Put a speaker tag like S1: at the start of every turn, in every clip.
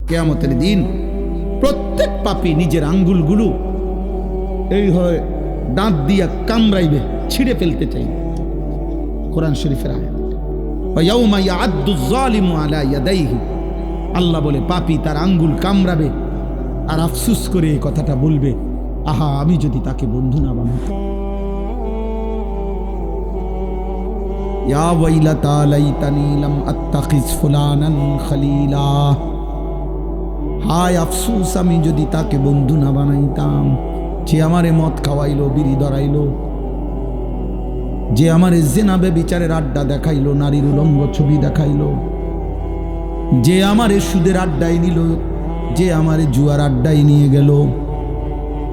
S1: কিয়ামতের দিন প্রত্যেক পাপী নিজের আঙ্গুলগুলো এই হয় দাঁত দিয়া কামড়াইবে, ছিঁড়ে ফেলতে চাইবে। কোরআন শরীফের আয়াত। ওয়ায়াউমা ইয়াআদ্দুয যালিমু আলা ইয়াদাইহি, আল্লাহ বলে পাপী তার আঙ্গুল কামড়াবে আর আফসোস করে এই কথাটা বলবে, আহা আমি যদি তাকে বন্ধু না বানাতাম। ইয়া ওয়াইলাতা লাইতানি লাম আত্তাখিজ ফুলানান খলিলা, হায় আফসোস আমি যদি তাকে বন্ধু না বানাইতাম। যে আমারে মদ খাওয়াইলো, বিড়ি ধরাইলো, যে আমারে জিনা ব্যভিচারের আড্ডা দেখাইলো, নারীর উলঙ্গ ছবি দেখাইলো, যে আমারে সুদের আড্ডায় নিল, যে আমারে জুয়ার আড্ডায় নিয়ে গেল।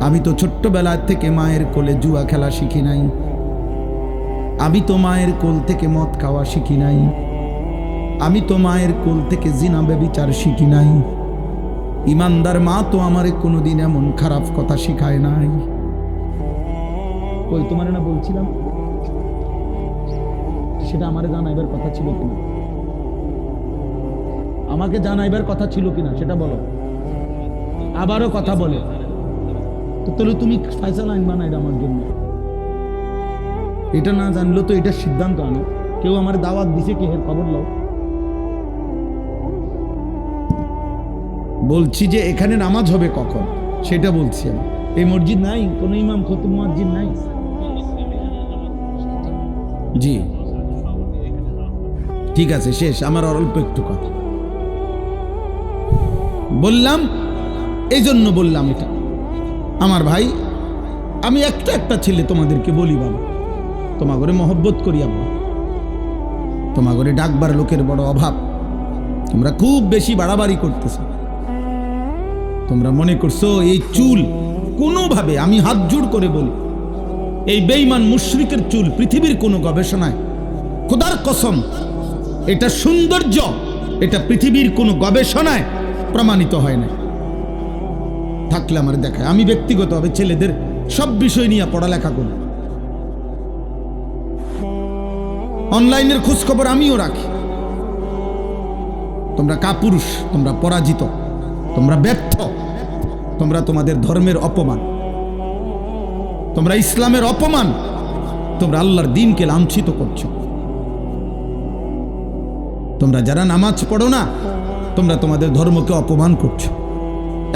S1: আমি তো ছোট্টবেলা থেকে মায়ের কোলে জুয়া খেলা শিখি নাই, আমি তো মায়ের কোল থেকে মদ খাওয়া শিখি নাই, আমি তো মায়ের কোল থেকে জিনা ব্যভিচার শিখি নাই। ইমানদার মা তো আমারে কোনোদিন এমন খারাপ কথা শিখায় নাই। কই তোমারে না বলছিলাম, সেটা আমারে জানাইবার কথা ছিল কিনা, আমাকে জানাইবার কথা ছিল কিনা সেটা বলো। আবারও কথা বলে তো তাহলে তুমি ফয়সালা আইন বানাইবে আমার জন্য। এটা না জানলো তো এটা সিদ্ধান্ত আনো। কেউ আমার দাওয়াত দিছে কে এর খবর লও। বলছি যে এখানে নামাজ হবে কখন সেটা বলছি আমি। এই মসজিদ নাই, কোন ইমাম খতিব মুয়াজ্জিন নাই। জি ঠিক আছে, শেষ আমার অল্প একটু কথা বললাম, এই জন্য বললাম এটা। আমার ভাই, আমি একটা ছেলে তোমাদেরকে বলি, বাবা তোমার ঘরে মহব্বত করি, আব্বা তোমার ঘরে ডাকবার লোকের বড় অভাব, তোমরা খুব বেশি বাড়াবাড়ি করতেছো। তোমরা মনে করছো এই চুল কোনোভাবে, আমি হাত জোড় করে বলি, এই বেঈমান মুশরিকের চুল পৃথিবীর কোনো গবেষণায়, খোদার কসম, এটা সৌন্দর্য, এটা পৃথিবীর কোনো গবেষণায় প্রমাণিত হয় না। থাকলে আমার দেখায়। আমি ব্যক্তিগতভাবে ছেলেদের সব বিষয় নিয়ে পড়ালেখা করি, অনলাইনের খোঁজ খবর আমিও রাখি। তোমরা কাপুরুষ, তোমরা পরাজিত, তোমরা ব্যর্থ, তোমরা তোমাদের ধর্মের অপমান, তোমরা ইসলামের অপমান, তোমরা আল্লাহর দ্বীনকে লাঞ্ছিত করছো। তোমরা যারা নামাজ পড়ো না, তোমরা তোমাদের ধর্মকে অপমান করছো।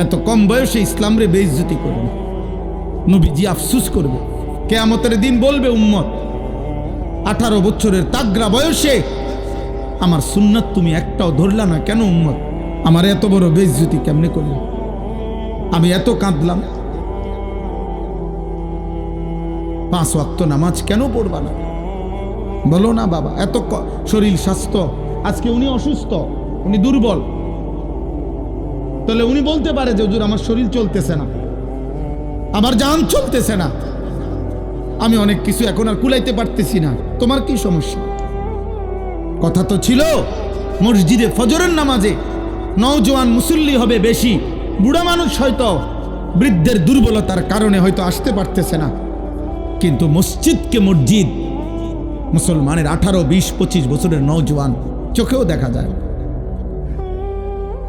S1: এত কম বয়সে ইসলামরে বেইজ্জতি করবে, নবীজি আফসোস করবে, কিয়ামতের দিন বলবে উম্মত 18 বছরের তাগড়া বয়সে আমার সুন্নাত তুমি একটাও ধরলা না কেন উম্মত? আমার এত বড় বেইজ্জতি কেমনে করলে? আমি এত কাঁদলাম, 5 ওয়াক্ত নামাজ কেন পড়বা না? বলো না বাবা, এত শরীর স্বাস্থ্য, আজকে উনি অসুস্থ, উনি দুর্বল, তাহলে উনি বলতে পারে যে হুজুর আমার শরীর চলতেছে না, আমার জান চলতেছে না, আমি অনেক কিছু এখন আর কুলাইতে পারতেছি না, তোমার কি সমস্যা? কথা তো ছিল মসজিদে ফজরের নামাজে নওজোয়ান মুসল্লি হবে বেশি, বুড়া মানুষ হয়তো বৃদ্ধের দুর্বলতার কারণে হয়তো আসতে পারতেছে না, কিন্তু মসজিদকে মসজিদ মুসলমানের 18, 20, 25 বছরের নওজোয়ান চোখেও দেখা যায়।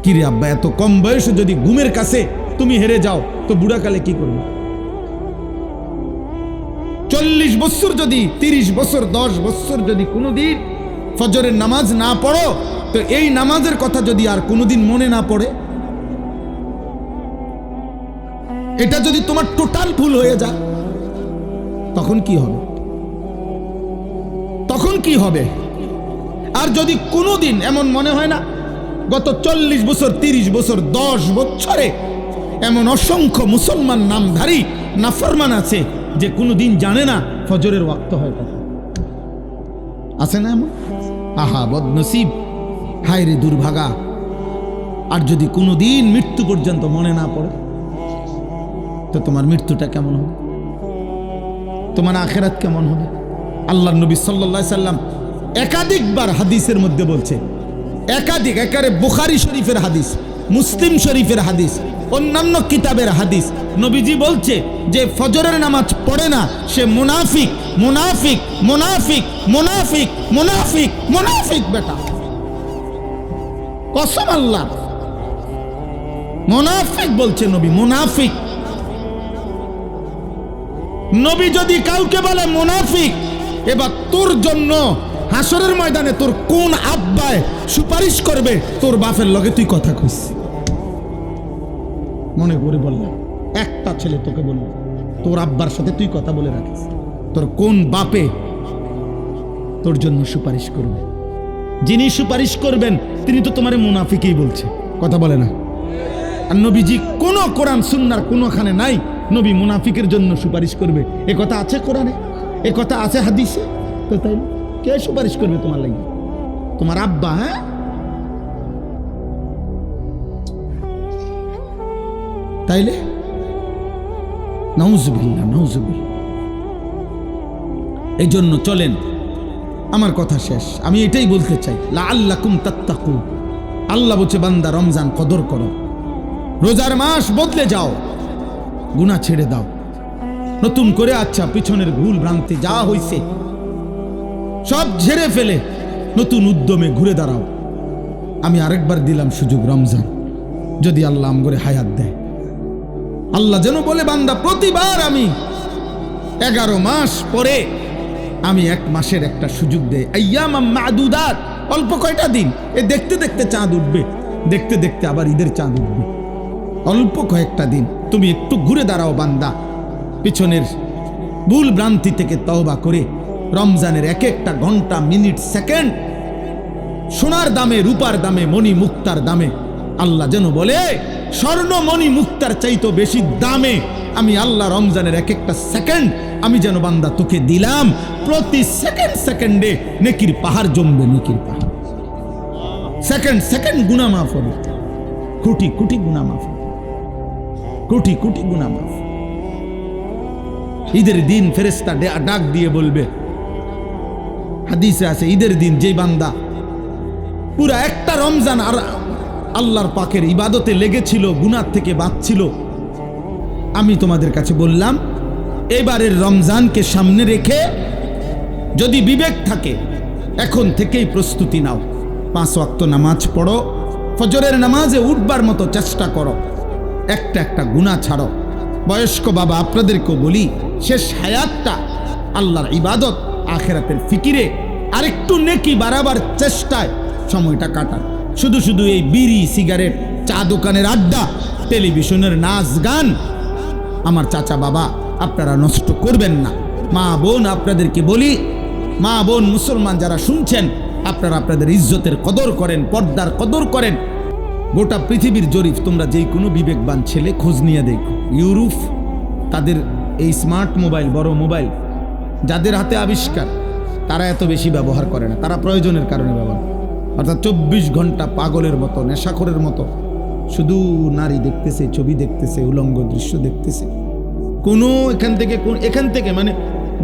S1: কিরে আব্বা, এত কম বয়সে যদি ঘুমের কাছে তুমি হেরে যাও তো বুড়াকালে কি করবে? 40 বছর যদি, 30 বছর, 10 বছর যদি কোনোদিন ফজরের নামাজ না পড়ো, তো এই নামাজের কথা যদি আর কোনোদিন মনে না পড়ে, এটা যদি তোমার টোটাল ভুল হয়ে যায়, তখন কি হবে? তখন কি হবে? আর যদি কোনোদিন এমন মনে হয় না, গত 40 বছর, 30 বছর, 10 বছরে এমন অসংখ্য মুসলমান নামধারী নাফরমান আছে যে কোনোদিন জানে না ফজরের ওয়াক্ত হয় কখন, আছে না এমন? আহা বদনসিব, হায় রে দুর্ভাগা। আর যদি কোনোদিন মৃত্যু পর্যন্ত মনে না পড়ে, তো তোমার মৃত্যুটা কেমন হবে? তোমার আখিরাত কেমন হবে? আল্লাহর নবী সাল্লাল্লাহু আলাইহি সাল্লাম একাধিকবার হাদিসের মধ্যে বলছে, একারে বুখারী শরীফের হাদিস, মুসলিম শরীফের হাদিস, অন্যান্য কিতাবের হাদিস, নবীজি বলছে যে ফজরের নামাজ পড়ে না সে মুনাফিক, মুনাফিক, মুনাফিক, মুনাফিক, মুনাফিক, মুনাফিক। বেটা কসম আল্লাহ, মুনাফিক বলছে নবী, মুনাফিক। নবী যদি কাউকে বলে মুনাফিক, এবার তোর জন্য হাসরের ময়দানে তোর কোন আব্বায় সুপারিশ করবে তোর বাপের লগে তুই কথা কইস? মনে করে বললাম, একটা ছেলে তোকে বলল তোর আব্বার সাথে তুই কথা বলে রাখিস, তোর কোন বাপে তোর জন্য সুপারিশ করবে? যিনি সুপারিশ করবেন তিনি তো তোমার মুনাফিকই বলছে, কথা বলে না। আর নবীজি কোন কোরআন সুন্নাহর কোনখানে নাই নবী মুনাফিকের জন্য সুপারিশ করবে, এ কথা আছে কোরআনে, এ কথা আছে হাদিসে। তো তাই কে সুপারিশ করবে তোমার লাগি? তোমার আব্বা? হ্যাঁ, তাইলে নাউজুবিল্লাহ, নাউজুবিল্লাহ। এই জন্য চলেন, আমার কথা শেষ, আমি এটাই বলতে চাই, লাআল্লাকুম তাত্তাকুন। আল্লাহ বলছে বান্দা রমজান কদর করো, রোজার মাস বদলে যাও, গুনাহ ছেড়ে দাও, নতুন করে আচ্ছা পিছনের ভুল ভ্রান্তি যা হইছে সব ঝেড়ে ফেলে নতুন উদ্যমে ঘুরে দাঁড়াও। আমি আরেকবার দিলাম সুযোগ, রমজান যদি আল্লাহ আমগরে হায়াত দেয়। আল্লাহ যেন বলে বান্দা প্রতিবার আমি 11 মাস পরে আমি 1 মাসের একটা সুযোগ দেই, আইয়ামাম মাদুদাত, অল্প কয়টা দিন, এ দেখতে দেখতে চাঁদ উঠবে, দেখতে দেখতে আবার ঈদের চাঁদ উঠবে, অল্প কয়েকটা দিন তুমি একটু ঘুরে দাঁড়াও বান্দা, পিছনের ভুল ভ্রান্তি থেকে তওবা করে রমজানের এক একটা ঘন্টা, মিনিট, সেকেন্ড সোনার দামে, রূপার দামে, মণি মুক্তার দামে। আল্লাহ যেন বলে স্বর্ণ মণি মুক্তার চাইতো বেশি দামে আমি আল্লাহ রমজানের এক একটা সেকেন্ড আমি যেন বান্দা তোকে দিলাম। প্রতি সেকেন্ড সেকেন্ডে নেকির পাহাড় জমবে, নেকির পাহাড়। সেকেন্ড সেকেন্ড গুনাহ মাফ হবে, কোটি কোটি গুনাহ মাফ হবে, কোটি কোটি গুনাহ মাফ। ঈদের দিন ফেরেশতা ডাক দিয়ে বলবে, হাদিসে আছে, ঈদের দিন যে বান্দা পুরা একটা রমজান আর আল্লাহর পাকের ইবাদতে লেগেছিল, গুনাহ থেকে বাঁচছিল, আমি তোমাদের কাছে বললাম এবারের রমজানকে সামনে রেখে যদি বিবেক থাকে এখন থেকেই প্রস্তুতি নাও, 5 ওয়াক্ত নামাজ পড়ো, ফজরের নামাজে উঠবার মতো চেষ্টা করো, একটা একটা গুনাহ ছাড়ো। বয়স্ক বাবা আপনাদেরকেও বলি, শেষ হায়াতটা আল্লাহর ইবাদত, আখিরাতের ফিকিরে আরেকটু নেকি বাড়াবার চেষ্টায় সময়টা কাটান। শুধু শুধু এই বিড়ি, সিগারেট, চা দোকানের আড্ডা, টেলিভিশনের নাচ গান আমার চাচা বাবা আপনারা নষ্ট করবেন না। মা বোন আপনাদেরকে বলি, মা বোন মুসলমান যারা শুনছেন, আপনারা আপনাদের ইজ্জতের কদর করেন, পর্দার কদর করেন। গোটা পৃথিবীর জরিপ, তোমরা যেই কোনো বিবেকবান ছেলে খোঁজ নিয়ে দেখো, ইউরোপ তাদের এই স্মার্ট মোবাইল, বড় মোবাইল যাদের হাতে আবিষ্কার, তারা এত বেশি ব্যবহার করে না, তারা প্রয়োজনের কারণে ব্যবহার করে। অর্থাৎ 24 ঘন্টা পাগলের মতো, নেশাখোরের মতো শুধু নারী দেখতেছে, ছবি দেখতেছে, উলঙ্গ দৃশ্য দেখতেছে। কোনো এখান থেকে মানে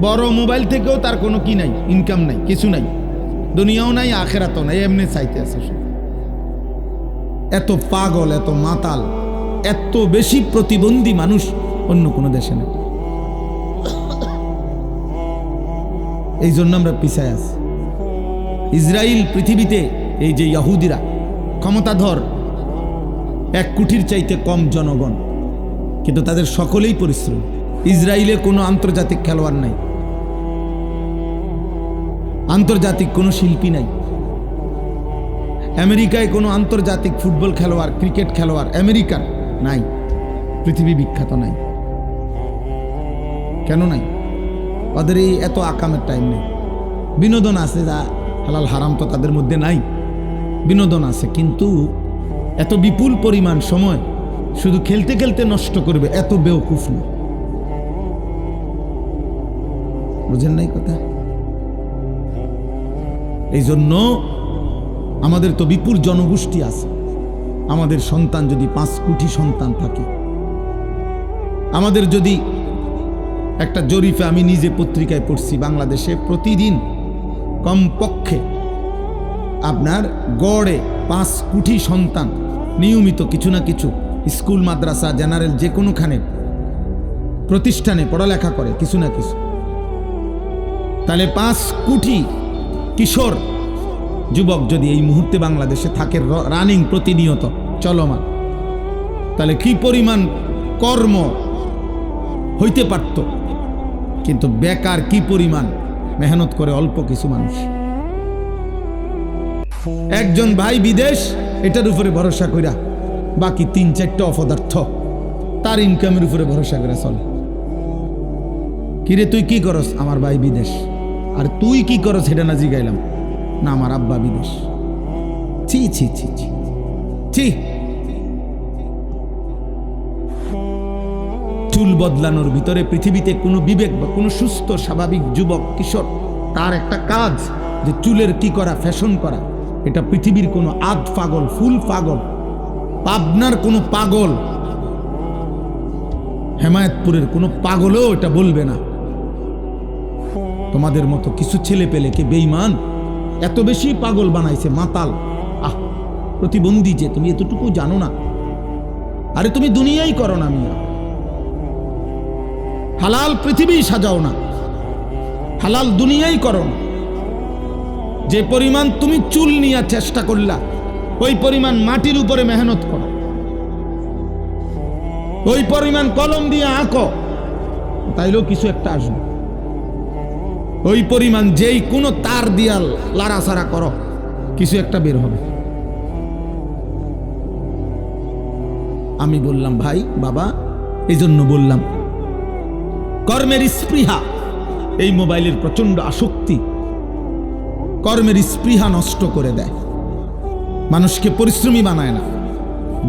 S1: বড় মোবাইল থেকেও তার কোনো কি নাই, ইনকাম নাই, কিছু নাই, দুনিয়াও নাই, আখেরাতও নাই, এমনি চাইতে আছে। এত পাগল, এত মাতাল, এত বেশি প্রতিবন্ধী মানুষ অন্য কোনো দেশে নেই। এই জন্য আমরা পিছায় আছি। ইসরায়েল পৃথিবীতে এই যে ইহুদিরা ক্ষমতাধর, 1 কোটির চাইতে কম জনগণ, কিন্তু তাদের সকলেই পরিশ্রম। ইসরায়েলে কোনো আন্তর্জাতিক খেলোয়াড় নাই, আন্তর্জাতিক কোনো শিল্পী নাই। আমেরিকায় কোনো আন্তর্জাতিক ফুটবল খেলোয়াড়, ক্রিকেট খেলোয়াড় আমেরিকার নাই, পৃথিবী বিখ্যাত নাই। কেন নাই? ওদের এই এত আকামের টাইম নেই। বিনোদন আছে, যা হালাল হারাম তো তাদের মধ্যে নাই, বিনোদন আছে, কিন্তু এত বিপুল পরিমাণ সময় শুধু খেলতে খেলতে নষ্ট করবে, এত বেওকুফ না। বুঝেন নাই কথা? এই জন্য আমাদের তো বিপুল জনগোষ্ঠী আছে। আমাদের সন্তান যদি 5 কোটি সন্তান থাকে, আমাদের যদি একটা জরিপে, আমি নিজে পত্রিকায় পড়ছি, বাংলাদেশে প্রতিদিন কমপক্ষে আপনার গড়ে 5 কোটি সন্তান নিয়মিত কিছু না কিছু স্কুল, মাদ্রাসা, জেনারেল যে কোনোখানে প্রতিষ্ঠানে পড়ালেখা করে কিছু না কিছু। তাহলে 5 কোটি কিশোর যুবক যদি এই মুহূর্তে বাংলাদেশে থাকে, রানিং, প্রতিনিয়ত চলমান, তাহলে কি পরিমাণ কর্ম হইতে পারত, কিন্তু বেকার কি পরিমাণ মেহনত করে অল্প কিছু মানুষ। একজন ভাই বিদেশ, এটার উপরে ভরসা কইরা বাকি 3-4টা অপদার্থ তার ইনকামের উপরে ভরসা করে চলে। কিরে তুই কি করস? আমার ভাই বিদেশ। আর তুই কি করস সেটা না জিগাইলাম, না আমার আব্বা বিদেশ। ছি ছি ছি ছি ছি। চুল বদলানোর ভিতরে পৃথিবীতে কোনো বিবেক বা কোনো সুস্থ স্বাভাবিক যুবক কিশোর তার একটা কাজ যে চুলের কি করা, ফ্যাশন করা। এটা পৃথিবীর কোনো আধ পাগল, ফুল পাগল, পাবনার কোনো পাগল, হেমায়েতপুরের কোনো পাগলও এটা বলবে না। তোমাদের মতো কিছু ছেলে পেলে কে বেঈমান এত বেশি পাগল বানাইছে, মাতাল। প্রতিবন্ধী যে তুমি এতটুকু জানো না। আরে তুমি দুনিয়াই করো না মিয়া, হালাল পৃথিবী সাজাও না, হালাল দুনিয়াই করো না। যে পরিমাণ তুমি চুল নিয়ে চেষ্টা করলা, ওই পরিমাণ মাটির উপরে মেহনত করো, ওই পরিমাণ কলম দিয়ে আঁকো, তাইলেও কিছু একটা আসবে। ওই পরিমাণ যেই কোনো তার দিয়া লাড়াছাড়া করো, কিছু একটা বের হবে। আমি বললাম ভাই বাবা, এই জন্য বললাম কর্মের স্পৃহা, এই মোবাইলের প্রচন্ড আসক্তি কর্মের স্পৃহা নষ্ট করে দেয়, মানুষকে পরিশ্রমী বানায় না।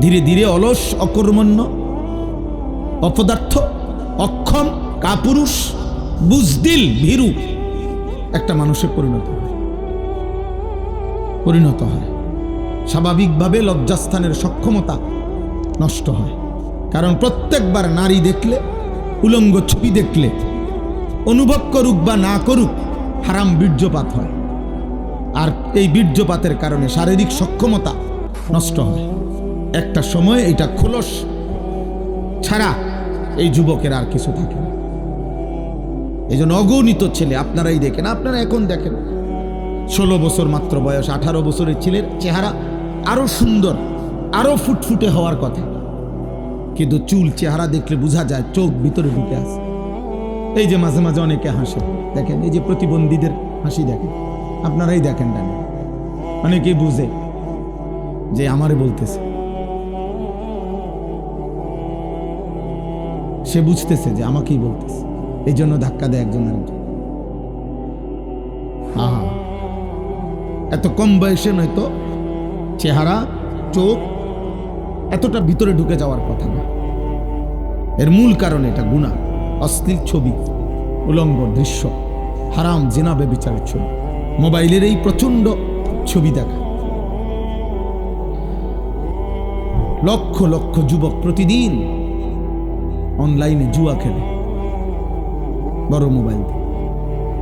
S1: ধীরে ধীরে অলস, অকর্মণ্য, অপদার্থ, অক্ষম, কাপুরুষ, বুজদিল, ভীরু একটা মানুষে পরিণত হয়। স্বাভাবিকভাবে লজ্জাস্থানের সক্ষমতা নষ্ট হয়। কারণ প্রত্যেকবার নারী দেখলে, উলঙ্গ ছবি দেখলে, অনুভব করুক বা না করুক, হারাম বীর্যপাত হয়। আর এই বীর্যপাতের কারণে শারীরিক সক্ষমতা নষ্ট হয়। একটা সময় এটা খোলস ছাড়া এই যুবকের আর কিছু থাকে না। এই জন্য অগণিত ছেলে আপনারাই দেখেন, আপনারা এখন দেখেন 16 বছর মাত্র বয়স, 18 বছরের ছেলের চেহারা আরো সুন্দর, আরো ফুটফুটে হওয়ার কথা, কিন্তু চুল চেহারা দেখলে বোঝা যায় চোখ ভিতরে ঢুকে আছে। এই যে মাঝে মাঝে অনেকে হাসে, দেখেন এই যে প্রতিবন্ধীদের হাসি দেখেন, আপনারাই দেখেন ডানে, অনেকেই বুঝে যে আমারে বলতেছে, সে বুঝতেছে যে আমাকেই বলতেছে, এই জন্য ধাক্কা দেয় একজন আরেকজন। আহা, এত কম বয়সে নয়তো চেহারা, চোখ এতটা ভিতরে ঢুকে যাওয়ার কথা না। এর মূল কারণ এটা গুনাহ, অশ্লীল ছবি, উলঙ্গ দৃশ্য, হারাম জিনা ব্যভিচারের ছবি, মোবাইলের এই প্রচন্ড ছবি দেখা। লক্ষ লক্ষ যুবক প্রতিদিন অনলাইনে জুয়া খেলে, বড় মোবাইল দিয়ে,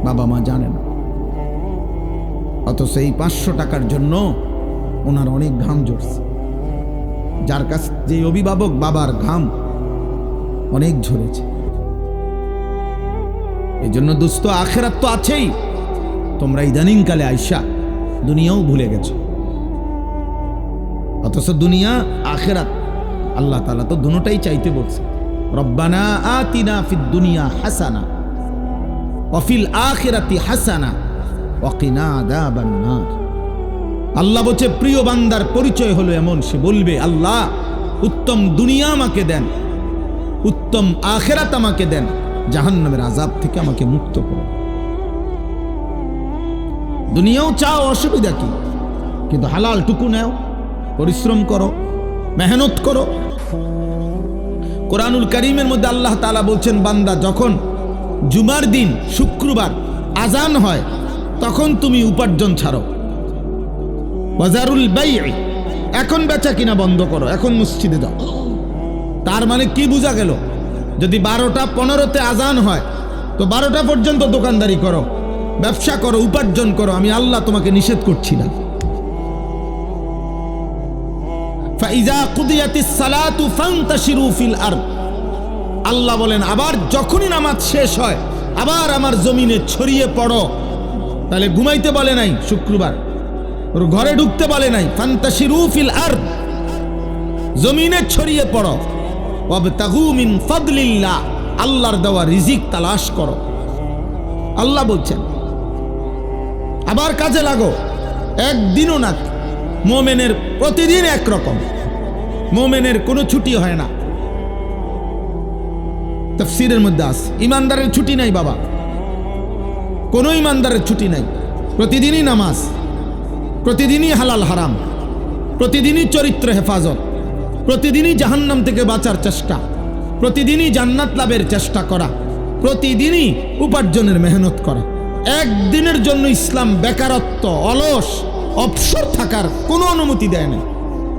S1: বাবা মা জানে না। অথচ এই 500 টাকার জন্য ওনার অনেক ঘাম ঝরছে। যার কাছে যে অভিভাবক, বাবার ঘাম অনেক ঝরেছে। এই জন্য দোস্ত, আখেরাত তো আছেই, তোমরা ইদানিং কালে আইসা দুনিয়াও ভুলে গেছো। অথচ দুনিয়া আখেরাত আল্লাহ তাআলা তো দুটোটাই চাইতে বলছে, রব্বানা আতিনা ফিদ দুনিয়া হাসানা ওয়া ফিল আখিরাতি হাসানা ওয়া কিনা আযাবান নার। আল্লাহ বলছে প্রিয় বান্দার পরিচয় হলো এমন, সে বলবে আল্লাহ উত্তম দুনিয়া আমাকে দেন, উত্তম আখিরাত আমাকে দেন, জাহান্নামের আযাব থেকে আমাকে মুক্ত করো। দুনিয়াও চাও, অসুবিধা কি, কিন্তু হালাল টুকু নাও, পরিশ্রম করো, মেহনত করো। কোরআনুল কারীমের মধ্যে আল্লাহ তাআলা বলছেন, বান্দা যখন জুমার দিন, শুক্রবার আজান হয়, তখন তুমি উপার্জন ছাড়ো। ওয়াজারুল বাই'i, এখন বেচা কিনা বন্ধ করো, এখন মসজিদে যাও। তার মানে কি বোঝা গেল? যদি 12টা 15-তে আজান হয়, তো 12টা পর্যন্ত দোকানদারি করো, ব্যবসা করো, উপার্জন করো, আমি আল্লাহ তোমাকে নিষেধ করছি না। ফাইজা কুদিয়াতিস সালাতু ফান্তাশিরু ফিল আরদ, আল্লাহ বলেন আবার যখনই নামাজ শেষ হয়, আবার আমার জমিনে ছড়িয়ে পড়ো। তাহলে ঘুমাইতে বলে নাই শুক্রবার, ওর ঘরে ঢুকতে বলে নাই, ফান্তাশিরু ফিল আরদ, জমিনে ছড়িয়ে পড়ো, ওয়াবতাগু মিন ফাদলিল্লাহ, আল্লাহর দেওয়া রিজিক তালাশ করো। আল্লাহ বলছেন আবার কাজে লাগো। একদিনও না, মোমেনের প্রতিদিন একরকম, মোমেনের কোনো ছুটি হয় না। তাফসীরের মধ্যে আছে ইমানদারের ছুটি নাই বাবা, কোনো ইমানদারের ছুটি নাই। প্রতিদিনই নামাজ, প্রতিদিনই হালাল হারাম, প্রতিদিনই চরিত্র হেফাজত, প্রতিদিনই জাহান্নাম থেকে বাঁচার চেষ্টা, প্রতিদিনই জান্নাত লাভের চেষ্টা করা, প্রতিদিনই উপার্জনের মেহনত করা। একদিনের জন্য ইসলাম বেকারত্ব, অলস, অবসর থাকার কোনো অনুমতি দেয় না।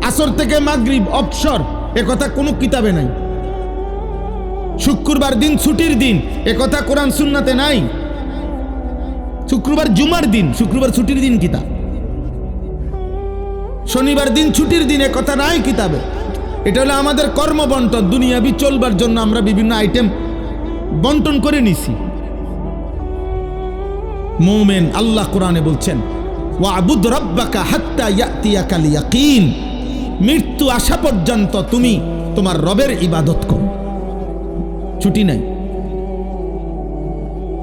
S1: আসর থেকে মাগরিব অবসর, একথা কোনো কিতাবে নাই। শুক্রবার দিন ছুটির দিন, একথা কোরআন সুন্নাতে নাই। শুক্রবার জুমার দিন, শুক্রবার ছুটির দিন কিতাব। শনিবার দিন ছুটির দিন, একথা নাই কিতাবে। এটা হলো আমাদের কর্মবন্টন, দুনিয়াবি চলবার জন্য আমরা বিভিন্ন আইটেম বন্টন করে নিছি। মুমিন আল্লাহ কোরআনে বলছেন ওয়াবুদ রাব্বাকা হাত্তা ইয়াতিয়াকাল ইয়াকিন, মৃত্যু আসা পর্যন্ত তুমি তোমার রবের ইবাদত করো, ছুটি নাই।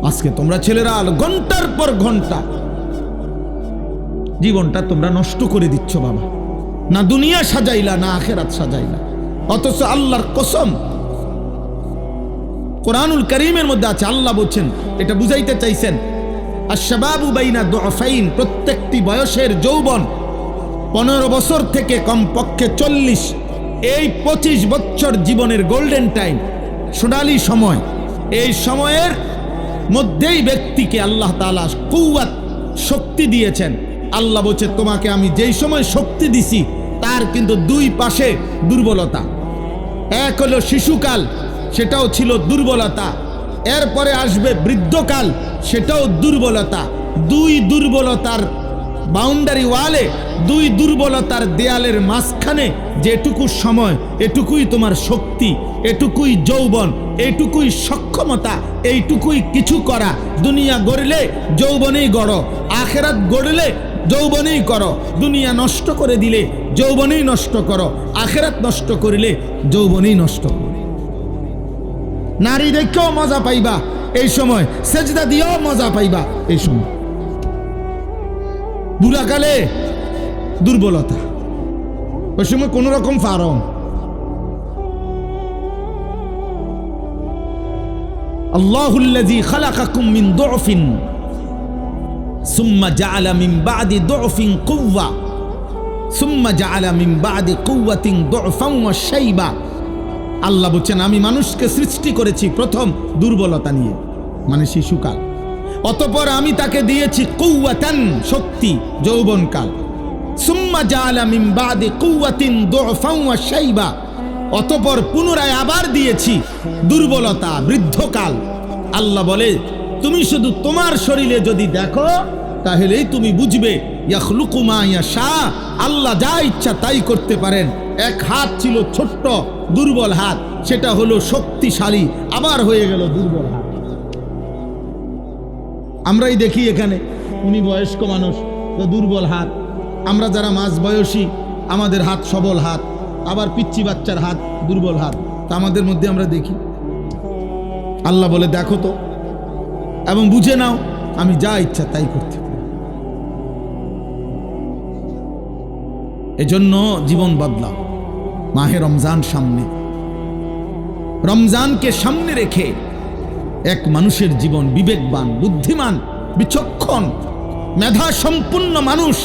S1: আজকে তোমরা ছেলেরা ঘন্টার পর ঘন্টা জীবনটা তোমরা নষ্ট করে দিচ্ছ বাবা, না দুনিয়া সাজাইলা না আখিরাত সাজাইলা। অথচ আল্লাহর কসম কোরআনুল কারীমের মধ্যে আছে, আল্লাহ বলছেন, এটা বুঝাইতে চাইছেন আশ-শাবাবু বাইনা দুআফাইন, প্রত্যেকটি বয়সের যৌবন 15 বছর থেকে কমপক্ষে 40, এই 25 বছর জীবনের গোল্ডেন টাইম, সোনালী সময়। এই সময়ের মধ্যেই ব্যক্তিকে আল্লাহ তাআলা কুওয়াত, শক্তি দিয়েছেন। আল্লাহ বলছে তোমাকে আমি যেই সময় শক্তি দিছি তার কিন্তু দুই পাশে দুর্বলতা। এক হলো শিশুকাল, সেটাও ছিল দুর্বলতা। এরপরে আসবে বৃদ্ধকাল, সেটাও দুর্বলতা। দুই দুর্বলতার বাউন্ডারি ওয়ালে, দুই দুর্বলতার দেয়ালের মাঝখানে যেটুকু সময়, এটুকুই তোমার শক্তি, এটুকুই যৌবন, এইটুকুই সক্ষমতা, এইটুকুই কিছু করা। দুনিয়া গড়লে যৌবনেই গড়ো, আখিরাত গড়লে যৌবনেই করো। দুনিয়া নষ্ট করে দিলে যৌবনেই নষ্ট করো, আখিরাত নষ্ট করিলে যৌবনেই নষ্ট করো। নারী দেখেও মজা পাইবা এই সময়, সেজদা দিয়েও মজা পাইবা এই সময়। বুড়াকালে দুর্বলতা, ওই সময় কোন রকম ফারম। আল্লাহুল্লাযী খালাকাকুম মিন দুআফিন সুম্মা জাআলা মিন বা'দি দুআফিন কুওয়া সুম্মা জাআলা মিন বা'দি কুওয়াতিন দুআফান ওয়া শাইবা। আল্লাহ বলছেন আমি মানুষকে সৃষ্টি করেছি প্রথম দুর্বলতা নিয়ে, মানে শিশুকাল। অতঃপর আমি তাকে দিয়েছি কুওয়াতান, শক্তি, যৌবনকাল। সুম্মা জাআলা মিন বা'দি কুওয়াতিন দুআফান ওয়া শাইবা, অতঃপর পুনরায় আবার দিয়েছি দুর্বলতা, বৃদ্ধকাল। আল্লাহ বলে তুমি শুধু তোমার শরীরে যদি দেখো তাহলেই তুমি বুঝবে ইয়াখলুকু মা ইয়াশা, আল্লাহ যা ইচ্ছা তাই করতে পারেন। এক হাত ছিল ছোট্ট দুর্বল হাত, সেটা হলো শক্তিশালী, আবার হয়ে গেল দুর্বল হাত। আমরাই দেখি এখানে, উনি বয়স্ক মানুষ তো দুর্বল হাত, আমরা যারা মাঝ বয়সী আমাদের হাত সবল হাত, আবার পিচ্চি বাচ্চার হাত দুর্বল হাত, তা আমাদের মধ্যে আমরা দেখি। আল্লাহ বলে দেখো তো এবং বুঝে নাও আমি যা ইচ্ছা তাই করতে পারি। এজন্য জীবন বদলাও। মাহে রমজান সামনে, রমজানকে সামনে রেখে এক মানুষের জীবন বিবেকবান, বুদ্ধিমান, বিচক্ষণ, মেধা সম্পন্ন মানুষ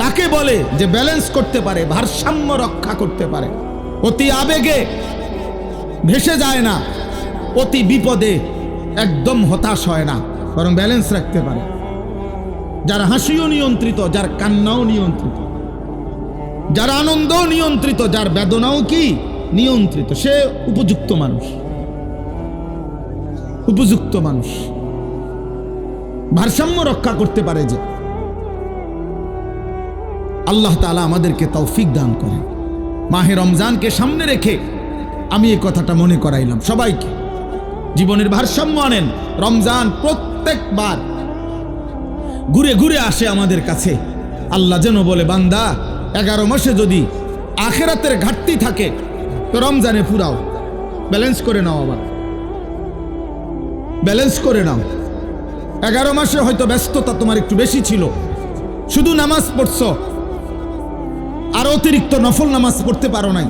S1: তাকে বলে যে ব্যালেন্স করতে পারে, ভারসাম্য রক্ষা করতে পারে, অতি আবেগে ভেসে যায় না, অতি বিপদে একদম হতাশ হয় না, বরং ব্যালেন্স রাখতে পারে। যার হাসিও নিয়ন্ত্রিত, যার কান্নাও নিয়ন্ত্রিত, যার আনন্দও নিয়ন্ত্রিত, যার বেদনাও কি নিয়ন্ত্রিত, সে উপযুক্ত মানুষ। উপযুক্ত মানুষ ভারসাম্য রক্ষা করতে পারে। যে আল্লাহ তাআলা আমাদেরকে তৌফিক দান করেন। মাহে রমজানকে সামনে রেখে আমি এই কথাটা মনে করাইলাম সবাইকে, জীবনের ভারসাম্য আনেন। রমজান প্রত্যেকবার ঘুরে ঘুরে আসে আমাদের কাছে। আল্লাহ যেন বলে বান্দা 11 মাসে যদি আখেরাতের ঘাটতি থাকে তো রমজানে পুরাও, ব্যালেন্স করে নাও, আবার ব্যালেন্স করে নাও। 11 মাসে হয়তো ব্যস্ততা তোমার একটু বেশি ছিল, শুধু নামাজ পড়ছ, আর অতিরিক্ত নফল নামাজ পড়তে পারো নাই,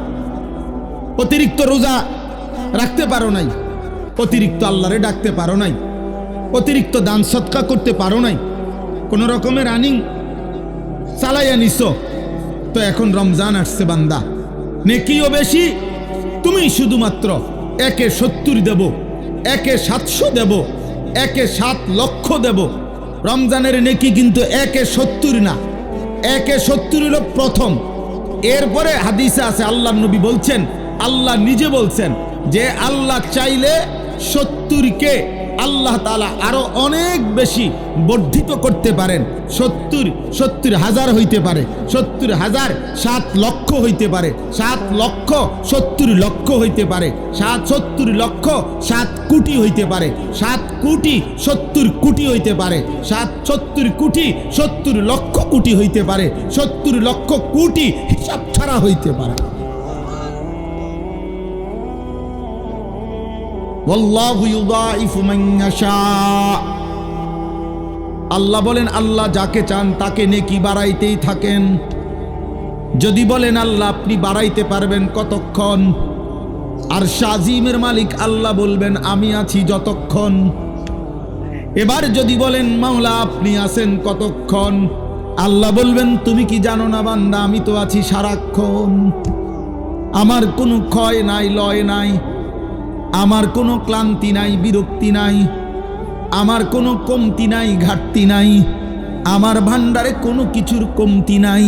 S1: অতিরিক্ত রোজা রাখতে পারো নাই, অতিরিক্ত আল্লাহরে ডাকতে পারো নাই, অতিরিক্ত দান সৎকা করতে পারো নাই, কোন রকমের রানিং চালাইয়া নিছ। তো এখন রমজান আসছে বান্দা, নেকিও বেশি, তুমি শুধুমাত্র 1/70 দেব, 1/700 দেব, 1/7 লক্ষ দেব। রমজানের নেকি কিন্তু 1/70 না, 1/70 হলো প্রথম। এরপরে হাদিসে আছে আল্লাহ নবী বলছেন, আল্লাহ নিজে বলছেন যে আল্লাহ চাইলে 70কে আল্লাহ তাআলা আরো অনেক বেশি বর্ধিত করতে পারেন। 70,000 হইতে পারে, 70,000 7 লক্ষ হইতে পারে, 7 লক্ষ 70 লক্ষ হইতে পারে, 70 লক্ষ 7 কোটি হইতে পারে, 7 কোটি 70 কোটি হইতে পারে, 70 কোটি 70 লক্ষ কোটি হইতে পারে, 70 লক্ষ কোটি হিসাব ছাড়া হইতে পারে। ওয়াল্লাহু ইউদাইফু মান ইয়াশা। আল্লাহ বলেন, আল্লাহ যাকে চান তাকে নেকি বাড়াইতেই থাকেন। যদি বলেন আল্লাহ আপনি বাড়াইতে পারবেন কতক্ষণ, আর শাজিমের মালিক আল্লাহ বলবেন আমি আছি যতক্ষণ। এবার যদি বলেন মাওলা আপনি আছেন কতক্ষণ, আল্লাহ বলবেন তুমি কি জানো না বান্দা, আমি তো আছি সারাক্ষণ। আমার কোনো ক্ষয় নাই, লয় নাই, আমার কোনো ক্লান্তি নাই, বিরক্তি নাই, আমার কোনো কমতি নাই, ঘাটতি নাই, আমার ভান্ডারে কোনো কিছুর কমতি নাই।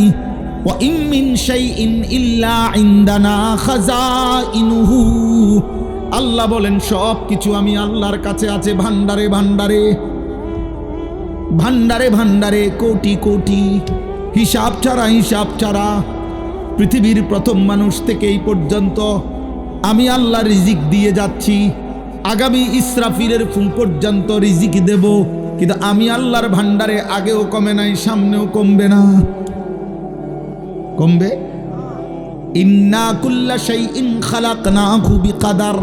S1: ওয়া ইম মিন শাইইন ইল্লা ইনদানা খাযাইনুহু। আল্লাহ বলেন সব কিছু আমি আল্লাহর কাছে আছে ভান্ডারে ভান্ডারে, ভান্ডারে ভান্ডারে, কোটি কোটি, হিসাব ছাড়া হিসাব ছাড়া। পৃথিবীর প্রথম মানুষ থেকে এই পর্যন্ত আমি আল্লাহ রিজিক দিয়ে যাচ্ছি, আগামী ইসরাফিলের ফুল পর্যন্ত রিজিক দেব, কিন্তু আমি আল্লাহর ভান্ডারে আগেও কমে নাই, সামনেও কমবে না। কমবে? ইন্না কুল্লা শাইইন খালাকনাহু বিকাদার।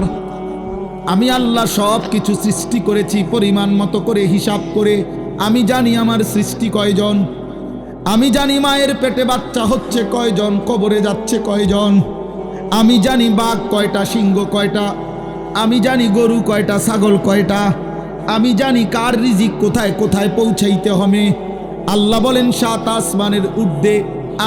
S1: আমি আল্লাহ সব কিছু সৃষ্টি করেছি পরিমাণ মতো করে, হিসাব করে। আমি জানি আমার সৃষ্টি কয়জন, আমি জানি মায়ের পেটে বাচ্চা হচ্ছে কয়জন, কবরে যাচ্ছে কয়জন, আমি জানি বাঘ কয়টা, সিংহ কয়টা, আমি জানি গরু কয়টা, ছাগল কয়টা, আমি জানি কার রিজিক কোথায় কোথায় পৌঁছাইতে হবে। আল্লাহ বলেন 7 আসমানের ঊর্ধ্বে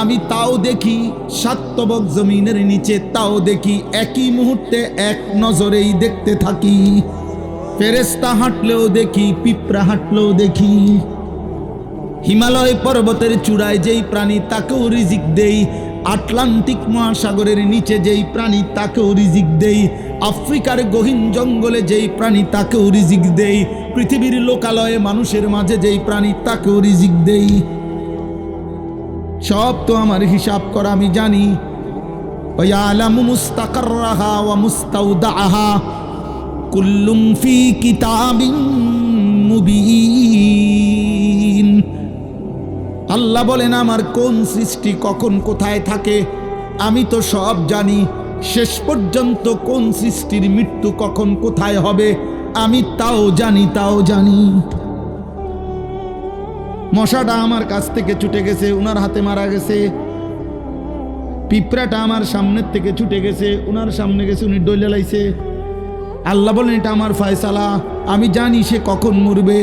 S1: আমি তাও দেখি, 7 তবক জমিনের নিচে তাও দেখি, একই মুহূর্তে এক নজরেই দেখতে থাকি। ফেরেশতা হাঁটলেও দেখি, পিঁপড়া হাঁটলেও দেখি। হিমালয় পর্বতের চূড়ায় যেই প্রাণী তাকেও রিজিক দেই, আটলান্টিক মহাসাগরের নিচে যেই প্রাণী তাকেও রিজিক দেই, আফ্রিকার গহীন জঙ্গলে যেই প্রাণী তাকেও রিজিক দেই, পৃথিবীর লোকালয়ে মানুষের মাঝে যেই প্রাণী তাকেও রিজিক দেই। সব তো আমার হিসাব করা আমি জানি। ওয়ায়ালামু মুস্তাকাররাহা ওয়া মুস্তাওদাআহা কুল্লুম ফি কিতাবিন মুবিন। আল্লাহ বলেন আমার কোন সৃষ্টি কখন কোথায় থাকে আমি তো সব জানি। শেষ পর্যন্ত কোন সৃষ্টির মৃত্যু কখন কোথায় হবে আমি তাও জানি, তাও জানি। মশাটা আমার কাছ থেকে ছুটে গেছে, উনার হাতে মারা গেছে। পিঁপড়াটা আমার সামনের থেকে ছুটে গেছে, উনার সামনে গেছে, উনি ডইলে লাইছে। আল্লাহ বলেন এটা আমার ফয়সালা, আমি জানি সে কখন মরবে।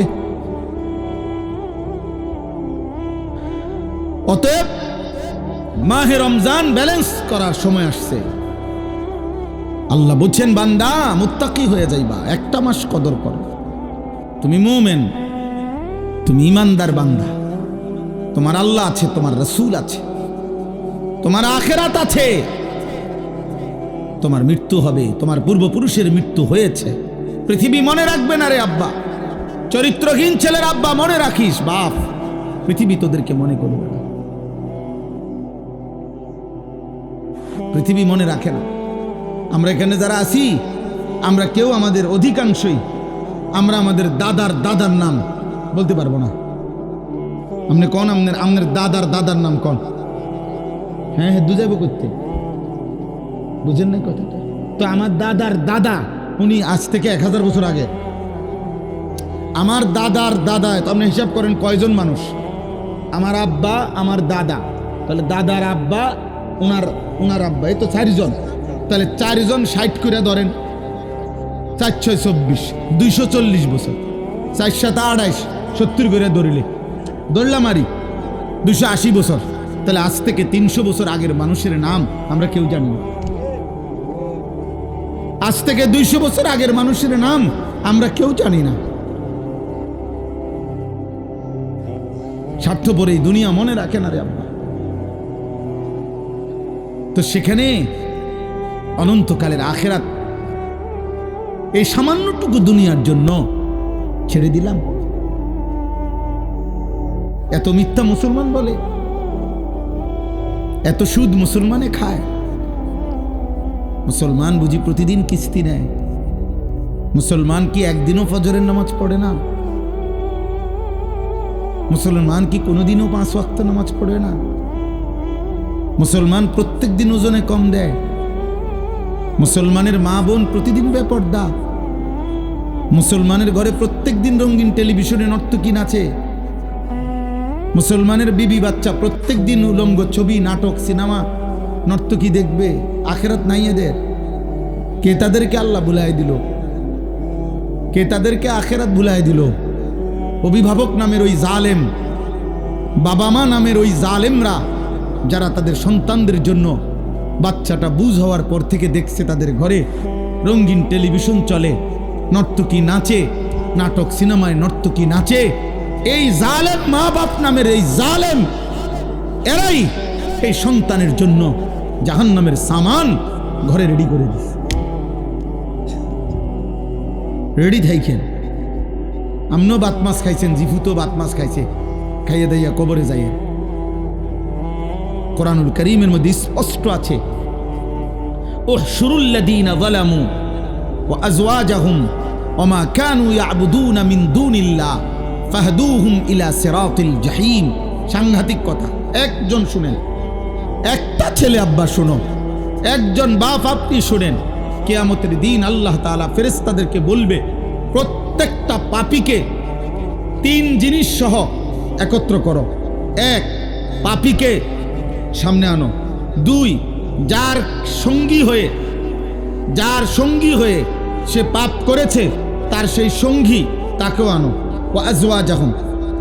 S1: অতএব মাহে রমজান ব্যালেন্স করার সময় আসছে। আল্লাহ বলছেন বান্দা মুত্তাকি হয়ে যাইবা, একটা মাস কদর করো। তুমি মুমিন, তুমি ইমানদার বান্দা, তোমার আল্লাহ আছে, তোমার রাসূল আছে, তোমার আখিরাত আছে, তোমার মৃত্যু হবে, তোমার পূর্বপুরুষের মৃত্যু হয়েছে। পৃথিবী মনে রাখবে না রে আব্বা, চরিত্রহীন ছেলের আব্বা মনে রাখিস বাপ, পৃথিবী তোদেরকে মনে করবে না, পৃথিবী মনে রাখে না। আমরা এখানে যারা আছি আমরা কেউ আমাদের অধিকাংশই আমরা আমাদের দাদার দাদার নাম বলতে পারবো না। আপনি কোন আপনার দাদার দাদার নাম কোন? হ্যাঁ হ্যাঁ দুজাইব করতে বুঝেন না কথাটা? তো আমার দাদার দাদা উনি আজ থেকে 1000 বছর আগে, আমার দাদার দাদা, তো আপনি হিসাব করেন কয়জন মানুষ? আমার আব্বা, আমার দাদা, তাহলে দাদার আব্বা, ওনার আব্বা, এই তো 4 জন। তাহলে 4 জন 60 করে ধরেন, 4 6 24, 240 বছর, 4 7 28, 70 করে ধরলাম আরই 280 বছর। তাহলে আজ থেকে 300 বছর আগের মানুষের নাম আমরা কেউ জানি না। আজ থেকে 200 বছর আগের মানুষের নাম আমরা কেউ জানি না। স্বার্থপর এই দুনিয়া মনে রাখে না রে আব্বা। তো সেখানে অনন্তকালের আখেরাত এই সামান্যটুকু দুনিয়ার জন্য ছেড়ে দিলাম। এত মিথ্যা মুসলমান বলে, এত সুদ মুসলমানে খায়। মুসলমান বুঝি প্রতিদিন কিস্তি নেয়? মুসলমান কি একদিনও ফজরের নামাজ পড়ে না? মুসলমান কি কোনোদিনও 5 ওয়াক্ত নামাজ পড়ে না? মুসলমান প্রত্যেক দিন ওজনে কম দেয়। মুসলমানের মা বোন প্রতিদিন বেপর্দা। মুসলমানের ঘরে প্রত্যেক দিন রঙিন টেলিভিশনে নর্তকী নাচে। মুসলমানের বিবি বাচ্চা প্রত্যেক দিন উলঙ্গ ছবি, নাটক, সিনেমা, নর্তকী দেখবে। আখেরাত নাই এদের। কে তাদেরকে আল্লাহ ভুলাই দিল? কে তাদেরকে আখেরাত ভুলাই দিল? অভিভাবক নামের ওই জালেম, বাবা মা নামের ওই জালেমরা, যারা তাদের সন্তানদের জন্য বাচ্চাটা বুঝ হওয়ার পর থেকে দেখছে তাদের ঘরে রঙিন টেলিভিশন চলে, নর্তকী নাচে, নাটক সিনেমায় নর্তকী নাচে। এই জালেম মা বাপ নামের এই জালেম, এরাই এই সন্তানের জন্য জাহান্নামের সামান ঘরে রেডি করে দিচ্ছে। রেডি থাইছেন। আমনও বাত মাছ খাইছেন, জিফুতো বাত মাছ খাইছে, খাইয়ে দাইয়া কবরে যাইয়ে। কোরআনুল কারীমের মধ্যে স্পষ্ট আছে, উহশুরুল্লাযীনা যালামু ওয়া আজওয়াজাহুম ওয়া মা কানু ইয়াবুদুনা মিন দুনিল্লাহ ফাহদুহুম ইলা সিরাতিল জাহিম। সাংঘাতিক কথা। একজন শুনেন, একটা ছেলে আব্বা শোনো, একজন বাপ আপনি শুনেন। কিয়ামতের দিন আল্লাহ তাআলা ফেরেশতাদেরকে বলবে, প্রত্যেকটা পাপীকে 3 জিনিস সহ একত্র করো। 1, পাপীকে সামনে আনো। 2, যার সঙ্গী হয়ে সে পাপ করেছে তার সেই সঙ্গী, তাকেও আনো। ওয়া আজওয়াজাহুম।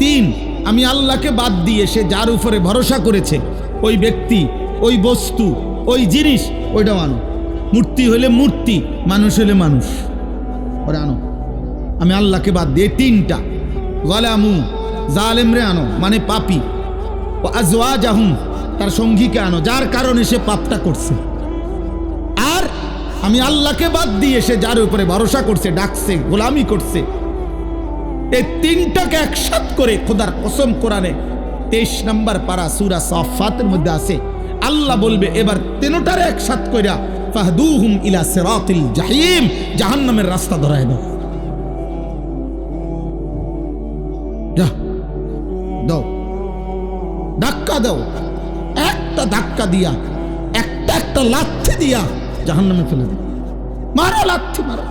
S1: 3, আমি আল্লাহকে বাদ দিয়ে সে যার উপরে ভরসা করেছে, ওই ব্যক্তি, ওই বস্তু, ওই জিনিস, ওইটাও আনো। মূর্তি হলে মূর্তি, মানুষ হলে মানুষ, ওরা আনো। আমি আল্লাহকে বাদ দিয়ে 3টা। যালামু, জালেমরে আনো মানে পাপী। ওয়া আজওয়াজাহুম, তার সঙ্গীকে আনো যার কারণে সে পাপটা করছে। আর আমি আল্লাহকে বাদ দিয়ে সে যার উপরে ভরসা করছে, ডাকছে, গোলামি করছে, এই 3টাকে একসাথ করে খোদার কসম কোরআনে 23 নম্বর পারা সূরা সাফফাতের মধ্যে আছে। আল্লাহ বলবে এবার 3টারে একসাথ কইরা ফাহদুহুম ইলা সিরাতিল জাহিম, জাহান্নামের রাস্তা ধরায় দাও। দাও, ধাক্কা দাও। একটা ধাক্কা দিয়া, একটা লাথি দিয়া জাহান্নামে ফেলে দাও। মারো, লাথি মারো,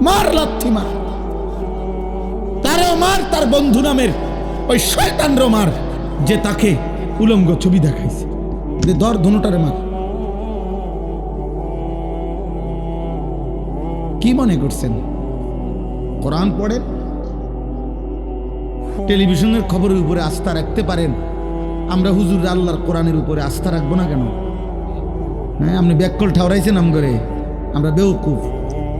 S1: মার লাথি মার। তারও মার, তার বন্ধু নামের ওই শয়তানরও মার যে তাকে উলঙ্গ ছবি দেখাইছে। ধর, ধনুটারে মার। কি মনে করছেন কোরআন পড়েন, টেলিভিশনের খবরের উপরে আস্থা রাখতে পারেন, আমরা হুজুর আল্লাহর কোরআনের উপরে আস্থা রাখবো না কেন? হ্যাঁ, আপনি ব্যাককল ঠাউরাইছেন নাম করে, আমরা বেউকুফ।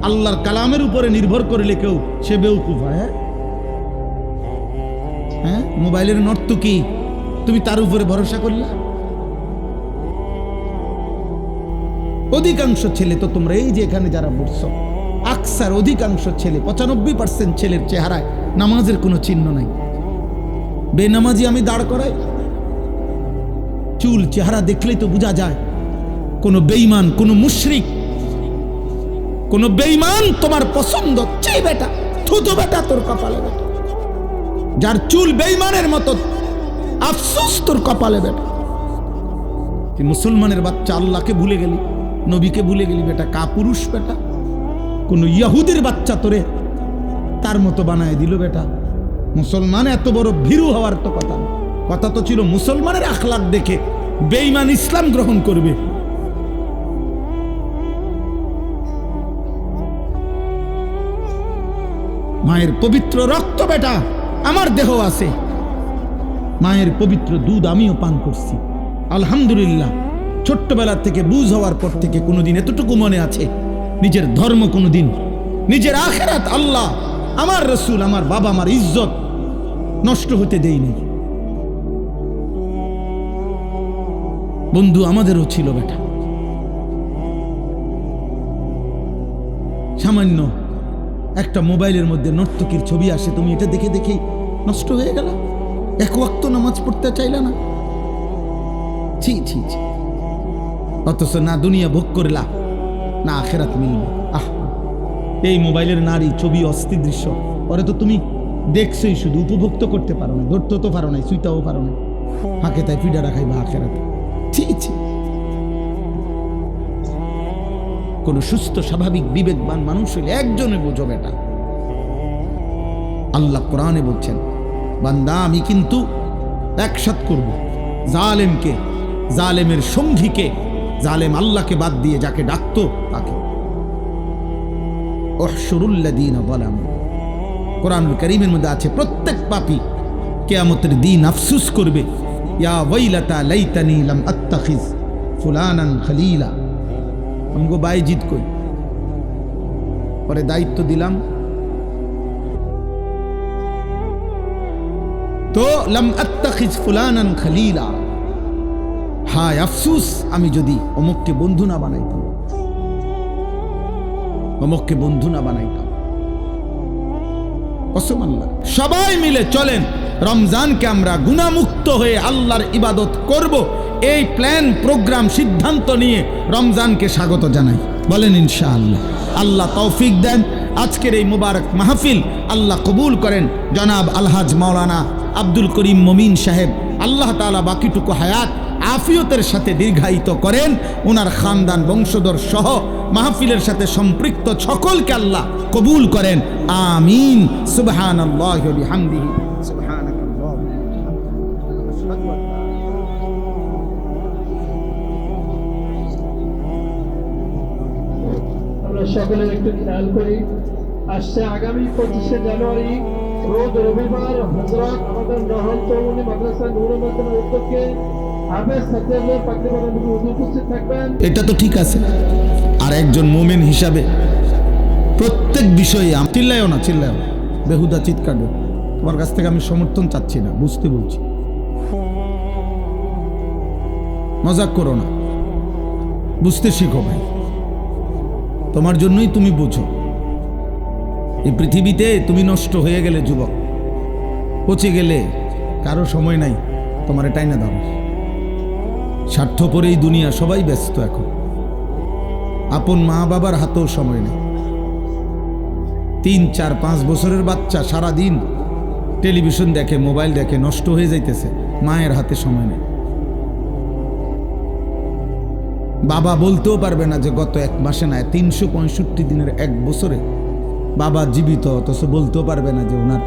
S1: আল্লাহর কালামের উপরে নির্ভর করলে কেউ সে বেউকুফ হয়। হ্যাঁ, মোবাইলের নর্তকী, তুমি তার উপরে ভরসা করলা? অধিকাংশ ছেলে তো তোমরা এই যে এখানে যারা বসছো, আকসার অধিকাংশ ছেলে, 95% ছেলের চেহারায় নামাজের কোনো চিহ্ন নাই। বেনামাজি আমি দাঁড় করাই, চুল চেহারা দেখলেই তো বোঝা যায় কোনো বেঈমান, কোনো মুশরিক, কোনো বেঈমান তোমার পছন্দ। চাই বেটা, থুতু বেটা তোর কপালে বেটা, যার চুল বেঈমানের মতো, আফসোস তোর কপালে বেটা। তুই মুসলমানের বাচ্চা আল্লাহকে ভুলে গেলি, নবীকে ভুলে গেলি বেটা, কাপুরুষ বেটা। কোন ইয়াহুদের বাচ্চা তোরে তার মতো বানায় দিল বেটা। মুসলমান এত বড় ভীরু হওয়ার তো কথা না, কথা তো ছিল মুসলমানের আখলাক দেখে বেঈমান ইসলাম গ্রহণ করবে। মায়ের পবিত্র রক্ত বেটা আমার দেহ আছে, মায়ের পবিত্র দুধ আমিও পান করছি আলহামদুলিল্লাহ। ছোট্টবেলা থেকে বুঝ হওয়ার পর থেকে কোনোদিন এতটুকু মনে আছে, নিজের ধর্ম কোনোদিন, নিজের আখেরাত, আল্লাহ, আমার রসুল, আমার বাবা, আমার ইজ্জত নষ্ট হতে দেইনি। বন্ধু আমাদেরও ছিল বেটা, সামান্য একটা মোবাইলের মধ্যে নর্তকীর ছবি আসে, তুমি এটা দেখে দেখেই নষ্ট হয়ে গেল, এক ওয়াক্ত নামাজ পড়তে চাইলা না। ছি ছি ছি। অথচ না দুনিয়া ভোগ করলা না আখেরাত মিলবে। এই মোবাইলের নারী ছবি অস্থির দৃশ্য, ওরে তো তুমি দেখছোই, শুধু উপভোগ তো করতে পারো না, ধরতে তো পারো না, সুইটাও পারো না, ফাঁকে তাই পিডা রাখাইবা আখেরাতে। ছি ছি। কোন সুস্থ স্বাভাবিক বিবেকবান মানুষ হইলে একজনে বোঝো বেটা, আল্লাহ কোরআনে বলছেন বান্দা আমি কিন্তু একসাথ করব জালেমকে, জালেমের সঙ্গীকে, জালেম আল্লাহকে বাদ দিয়ে যাকে ডাকতো তাকে। উহশুরুল্লাযীনা যালামু, কোরআনুল কারীমের মধ্যে আছে প্রত্যেক পাপী কিয়ামতের দিন আফসোস করবে, ইয়া ওয়াইলাতা লাইতানি লাম আত্তাখিজ ফুলানান খলিলা। আমগো বাইজিদ কই, পরে দায়িত্ব দিলাম তো লাম আত্তাখিজ ফুলানান খলিলা, হায় আফসোস আমি যদি অমুককে বন্ধু না বানাইতাম, অমুককে বন্ধু না বানাইতাম। কসম আল্লাহ। সবাই মিলে চলেন রমজানকে আমরা গুনাহমুক্ত হয়ে আল্লাহর ইবাদত করব, এই প্ল্যান প্রোগ্রাম সিদ্ধান্ত নিয়ে রমজানকে স্বাগত জানাই। বলেন ইনশাআল্লাহ। আল্লাহ তৌফিক দেন। আজকের এই মুবারক মাহফিল আল্লাহ কবুল করেন। জনাব আলহাজ মাওলানা আব্দুল করিম মমিন সাহেব, আল্লাহ তাআলা বাকিটুকু হায়াত আফিয়তের সাথে দীর্ঘায়িত করেন। ওনার খানদান বংশধর সহ মাহফিলের সাথে সম্পৃক্ত সকলকে আল্লাহ কবুল করেন। আমিন। সুবহানাল্লাহি ওয়া বিহামদিহি।
S2: আমরা সকলে একটু খেয়াল করি, আসছে আগামী 25শে জানুয়ারি রোজ রবিবার হযরত আমাদের নহল চৌমুনি মাদ্রাসা নূরুল মাদ্রাসার উদ্যোগে হাফেজ সাজ্জাদ পাকড়ি বানানো হুজুর উপস্থিত থাকবেন।
S1: এটা তো ঠিক আছে। আর একজন মুমিন হিসাবে প্রত্যেক বিষয়ে চিল্লায়ও না, চিল্লায়ও না, বেহুদা চিৎকার দেব। তোমার কাছ থেকে আমি সমর্থন চাচ্ছি না, বুঝতে বলছি, মজাক করো না, বুঝতে শিখো ভাই। তোমার জন্যই তুমি বুঝো। এই পৃথিবীতে তুমি নষ্ট হয়ে গেলে, যুবক পচে গেলে, কারো সময় নাই তোমার টাইনা দাও। স্বার্থপরেই দুনিয়া, সবাই ব্যস্ত এখন, আপন মা বাবার হাতেও সময় নেই। 3, 4, 5 বছরের বাচ্চা সারাদিন টেলিভিশন দেখে, মোবাইল দেখে, নষ্ট হয়ে যাইতেছে, মায়ের হাতে সময় নেই। বাবা বলতেও পারবে না যে গত 1 মাসে নয় 365 দিনের 1 বছরে বাবা জীবিত, অথচ বলতেও পারবে না যে ওনার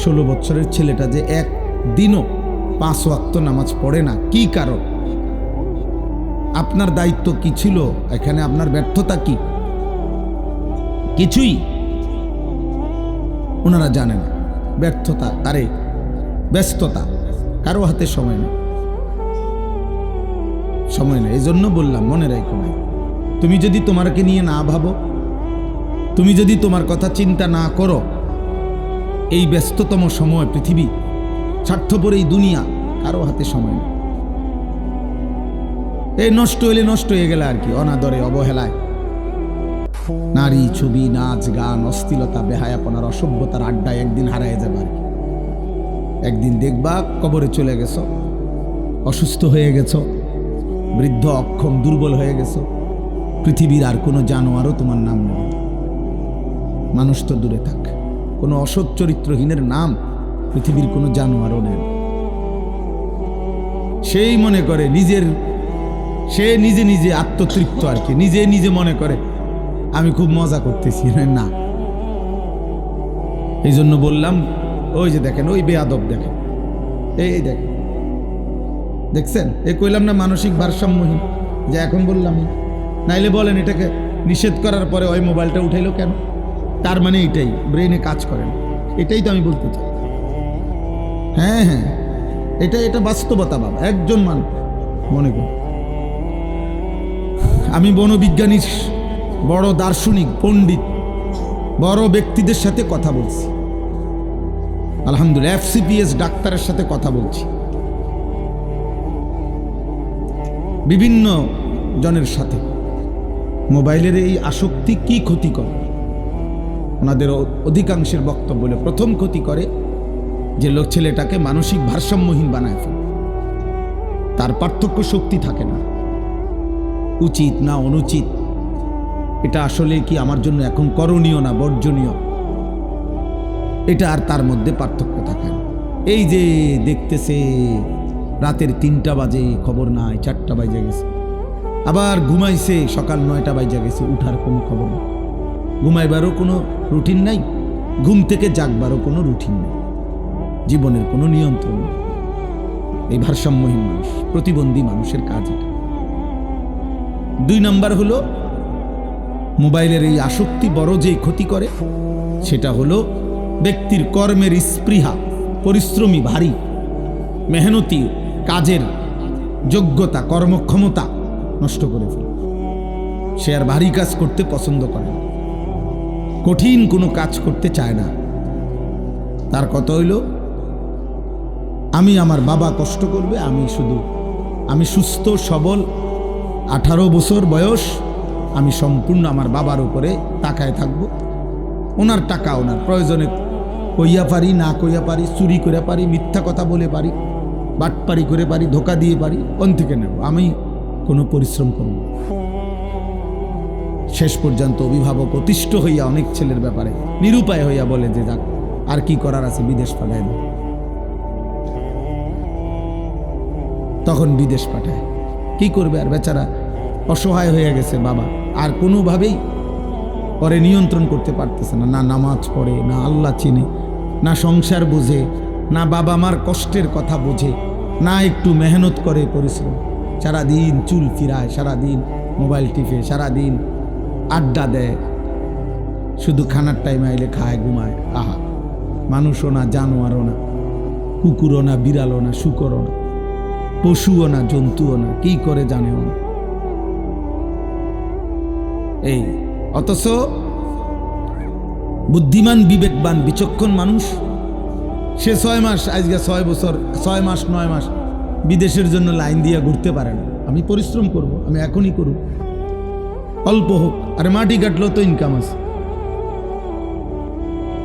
S1: 16 বছরের ছেলেটা যে একদিনও 5 ওয়াক্ত নামাজ পড়ে না। কি কারণ? আপনার দায়িত্ব কি ছিল এখানে? আপনার ব্যর্থতা কি? কিছুই ওনারা জানে না। ব্যর্থতা, আরে ব্যস্ততা, কারো হাতে সময় নেই, সময় নেই। এই জন্য বললাম মনে রাখো ভাই, তুমি যদি তোমারকে নিয়ে না ভাবো, তুমি যদি তোমার কথা চিন্তা না করো, এই ব্যস্ততম সময় পৃথিবী, স্বার্থপর এই দুনিয়া, কারো হাতে সময় নেই। এই নষ্ট হইলে নষ্ট হয়ে গেলে আর কি, অনাদরে, অবহেলায়, নারী, ছবি, নাচ, গান, অশ্লীলতা, বেহায়াপনার, অসভ্যতার আড্ডায় একদিন হারায় যাবে আর কি। একদিন দেখবা কবরে চলে গেছো, অসুস্থ হয়ে গেছো, বৃদ্ধ, অক্ষম, দুর্বল হয়ে গেছো। পৃথিবীর আর কোনো জানোয়ারও তোমার নাম নেবে। মানুষ তো দূরে থাক, কোনো অসৎ চরিত্রহীনের নাম পৃথিবীর কোনো জানোয়ারও নেন। সেই মনে করে নিজের সে নিজে নিজে আত্মতৃপ্ত আর কি, নিজে নিজে মনে করে আমি খুব মজা করতেছি। না, এই জন্য বললাম, ওই যে দেখেন ওই বেয়াদব দেখেন, এই দেখেন, দেখছেন? এ কইলাম না মানসিক ভারসাম্যহীন, যে এখন বললাম না। নাইলে বলেন এটাকে নিষেধ করার পরে ওই মোবাইলটা উঠাইলো কেন? তার মানে এটাই ব্রেনে কাজ করে না। এটাই তো আমি বলতে চাই। হ্যাঁ হ্যাঁ, এটা বাস্তবতা বাবা, একজন মানুষ মনে করি। আমি বনবিজ্ঞানী, বড় দার্শনিক, পণ্ডিত, বড় ব্যক্তিদের সাথে কথা বলছি, আলহামদুলিল্লাহ। FCPS ডাক্তারের সাথে কথা বলছি, বিভিন্ন জনের সাথে। মোবাইলের এই আসক্তি কি ক্ষতি করে? ওনাদের অধিকাংশের বক্তব্য বলে প্রথম ক্ষতি করে যে লোক ছেলেটাকে মানসিক ভারসাম্যহীন বানায় ফেলে, তার পার্থক্য শক্তি থাকে না, উচিত না অনুচিত, এটা আসলে কি আমার জন্য এখন করণীয় না বর্জনীয়, এটা আর তার মধ্যে পার্থক্য থাকে না। এই যে দেখতেছে রাতের 3টা বাজে, খবর নাই, 4টা বাজে গেছে, আবার ঘুমাইছে সকাল 9টা বাজে গেছে, উঠার কোনো খবর নেই, ঘুমাইবারও কোনো রুটিন নাই, ঘুম থেকে জাগবারও কোনো রুটিন নেই, জীবনের কোনো নিয়ন্ত্রণ নেই। এই ভারসাম্যহীন মানুষ, প্রতিবন্ধী মানুষের কাজ এটা। 2 নাম্বার হলো মোবাইলের এই আসক্তি বড় যে ক্ষতি করে সেটা হলো ব্যক্তির কর্মের স্পৃহা, পরিশ্রমী, ভারী, মেহনতি কাজের যোগ্যতা, কর্মক্ষমতা নষ্ট করে ফেলে। সে আর ভারী কাজ করতে পছন্দ করে না, কঠিন কোনো কাজ করতে চায় না। তার কথা হইল আমি, আমার বাবা কষ্ট করবে, আমি সুস্থ সবল, 18 বছর বয়স, আমি সম্পূর্ণ আমার বাবার উপরে তাকায় থাকবো, ওনার টাকা ওনার প্রয়োজনে কইয়া পারি, না কইয়া পারি, চুরি করে পারি, মিথ্যা কথা বলে পারি, বাটপারি করে পারি, ধোকা দিয়ে পারি, কোন থেকে নেব, আমি কোনো পরিশ্রম করব। শেষ পর্যন্ত অভিভাবক অতিষ্ঠ হইয়া অনেক ছেলের ব্যাপারে নিরুপায় হইয়া বলে যে যাক, আর কি করার আছে, বিদেশ পাঠায় না। তখন বিদেশ পাঠায়, কি করবে আর, বেচারা অসহায় হয়ে গেছে বাবা, আর কোনোভাবেই পরে নিয়ন্ত্রণ করতে পারতেছে না, না নামাজ পড়ে, না আল্লাহ চিনে, না সংসার বুঝে, না বাবা মার কষ্টের কথা বুঝে, না একটু মেহনত করে, পরিশ্রম, সারাদিন চুল ফিরায়, সারাদিন মোবাইল টিপে, সারাদিন আড্ডা দেয়, শুধু খানার টাইম আইলে খায়, ঘুমায়। আহা, মানুষও না, জানোয়ারও না, কুকুরও না, বিড়ালও না, শুকরও না, পশুও না, জন্তুও না, কি করে জানেও না। এই অথচ বুদ্ধিমান, বিবেকবান, বিচক্ষণ মানুষ, সে 6 মাস, আজকে 6 বছর, 6 মাস 9 মাস বিদেশের জন্য লাইন দিয়ে ঘুরতে পারে না। আমি পরিশ্রম করব, আমি এখনই করব, অল্প হোক, আর মাটি কাটলেও তো ইনকাম আছে,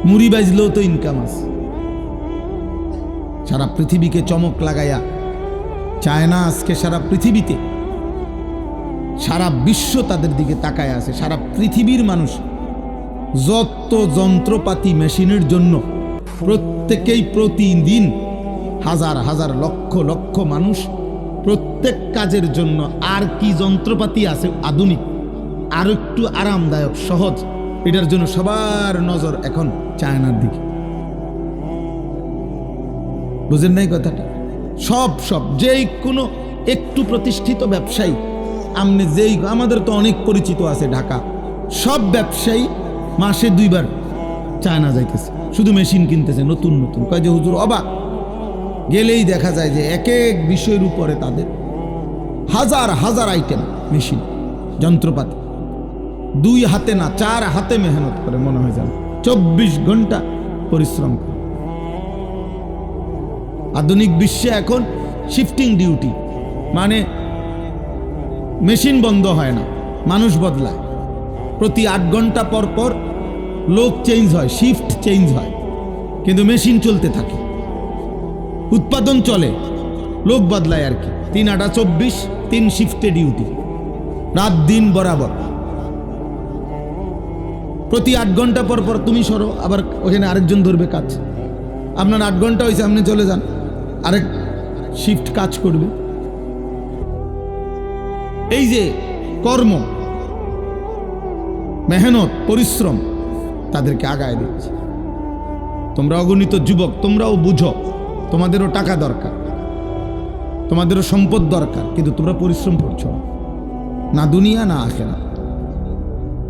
S1: মুড়ি বাজলেও তো ইনকাম আছে। সারা পৃথিবীকে চমক লাগাইয়া চায় না আজকে সারা পৃথিবীতে, সারা বিশ্ব তাদের দিকে তাকায় আছে। সারা পৃথিবীর মানুষ যত যন্ত্রপাতি, মেশিনের জন্য প্রত্যেকেই প্রতিদিন হাজার হাজার লক্ষ লক্ষ মানুষ প্রত্যেক কাজের জন্য আর কি যন্ত্রপাতি আছে আধুনিক, আর একটু আরামদায়ক, সহজ, এটার জন্য সবার নজর এখন চায়নার দিকে। বুঝেন নাই কথাটা? সব যেই কোনো একটু প্রতিষ্ঠিত ব্যবসায়ী, আমনে যেই, আমাদের তো অনেক পরিচিত আছে ঢাকা, সব ব্যবসায়ী মাসে 2 বার চায়না যাইতেছে, শুধু মেশিন কিনতেছে নতুন নতুন। কয় যে হুজুর অবাক, গেলেই দেখা যায় যে এক এক বিষয়ের উপরে তাদের হাজার হাজার আইটেম মেশিন, যন্ত্রপাতি, 2 হাতে না 4 হাতে মেহনত করে, মনে হয় যেন 24 ঘন্টা পরিশ্রম করে। আধুনিক বিশ্বে এখন শিফটিং ডিউটি, মানে মেশিন বন্ধ হয় না, মানুষ বদলায়। প্রতি 8 ঘন্টা পর পর লোক চেঞ্জ হয়, শিফট চেঞ্জ হয়, কিন্তু মেশিন চলতে থাকে, উৎপাদন চলে, লোক বদলায় আর কি। 3 8 24, 3 শিফটে ডিউটি, রাত দিন বরাবর। প্রতি 8 ঘন্টা পর পর তুমি সরো, আবার ওখানে আরেকজন ধরবে কাজ। আপনার 8 ঘন্টা হয়েছে, আপনি চলে যান, আরেক শিফট কাজ করবে। এই যে কর্ম, মেহনত, পরিশ্রম তাদেরকে আগায় দিচ্ছে। তোমরা অগণিত যুবক, তোমরাও বুঝো তোমাদেরও টাকা দরকার, তোমাদেরও সম্পদ দরকার, কিন্তু তোমরা পরিশ্রম করছো না দুনিয়া না আখেরাত।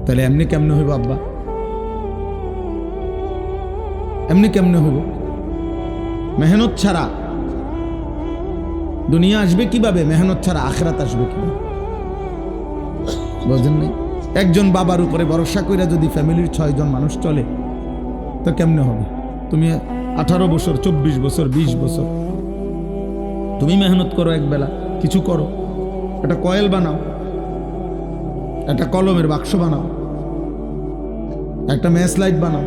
S1: তাহলে এমনি কেমনে হইব আব্বা? এমনি কেমনে হইব? মেহনত ছাড়া দুনিয়া আসবে কিভাবে? মেহনত ছাড়া আখেরাত আসবে কিভাবে? বুঝেন নাই? একজন বাবার উপরে ভরসা কইরা যদি ফ্যামিলির 6 জন মানুষ চলে তো কেমনে হবে? তুমি 18 বছর, 24 বছর, 20 বছর তুমি মেহনত করো, একবেলা কিছু করো, একটা কয়েল বানাও, একটা কলমের বাক্স বানাও, একটা ম্যাচ লাইট বানাও,